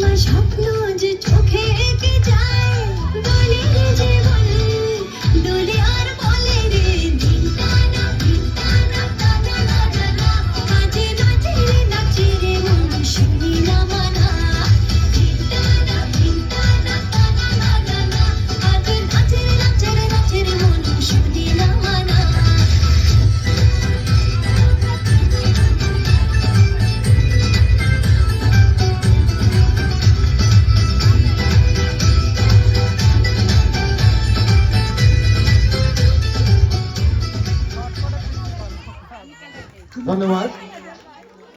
আমার স্বপ্ন যে চোখে এঁকে যায়, দোলে রে জীবন, দোলে আর বলে রে ধিনটানা ধিনটানা টানা না না, মাঝে নাচে রে মন শুনি না মানা, ধিনটানা ধিনটানা টানা না না, মাঝে নাচে রে মন শুনি না মানা। ধন্যবাদ।